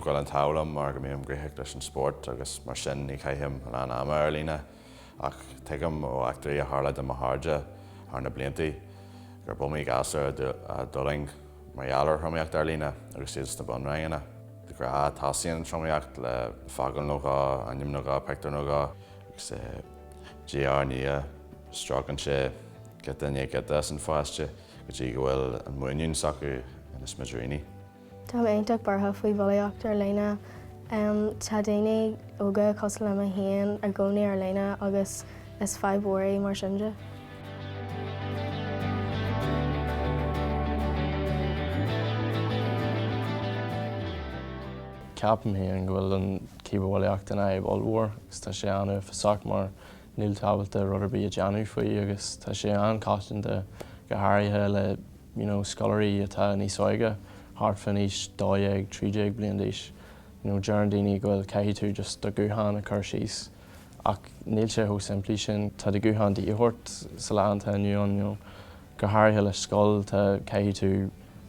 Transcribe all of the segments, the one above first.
goil an tálam mar go mbeadh gríthe leis an sport agus mar sin ní chaithim an ama ar líne ach tuigim ó achtarí a tharla do háide ar na bliantaí gur bumaí gasar a duling margheallar thromaíocht ar líne agus síos na bunraingine. De gur tásaíonn thromaíocht le fagan nógá, ainm nógá, Feictear nógá agus GR ní stragan sé go duine go san fáiste go dtí go bhfuil an muinún sacu in na smidiríní. Tá aonteach bartha faoi bhulaíocht ar líne. Tá daoine óga cos le a haon ar gcónaí ar líne agus is feidhmhóirí mar sinnde. Ceapam haon go bhfuil an cibearbhulaíocht in aghaidh bhfuilmhór agus tá sé ann fasach mar níl tábhailte rudaí a deanú faoi agus tá sé an caiiteanta go háirithe le scolarí atá níos óige thart fan níos 2 3 bliain d'aois. Dearan daoine go bhfuil caithfidh tú just do gúthain a chur síos ach níl sé thó simplí sin tá do gúthain ndéagóirt sa leanta inniu go háirithe le scoil tá caithfidh tú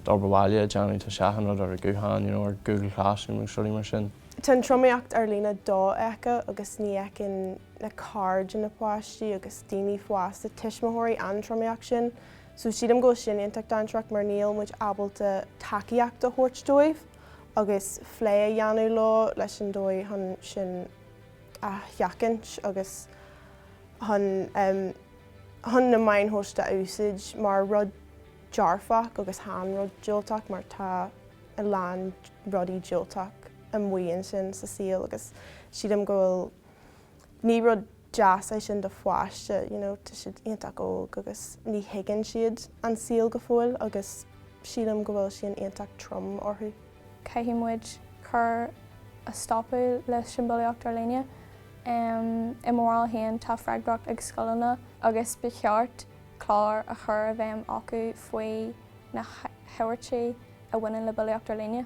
d'orbabhaile deanú tá seachan rud ar a gúthain ar Google Classroom agus rudaí mar sin. Tá triomaíocht ar líne dó aice agus ní aiceann na card na pláistí agus daoine fuasta tuismitheoirí an triomaíocht sin. So siad am go sin ionteach danseach mar níl muid abalta takeíocht a thuirt dóibh agus phlé a dheanú lá leis an dóibh chun sin a theacint agus chun na main thuirste úsáid mar rud dearfach agus háan rud deolteach mar tá a lán rudaí deolteach an mhaoin sin sa síl agus siad am go bhfuil ní rud deas é sin do pháiste, tá siad ionteach óg agus ní thuigeann siad an síl go fóill agus siad am go bhfuil sin ionteach trom orthu. Caithfidh muid chur a stopú leis sin bullaíocht ar líne. I mór haon tá freagracht ag scoileanna agus ba cheart clár a chur a bheith acu faoi na háirithe a bhaineann le bullaíocht ar líne.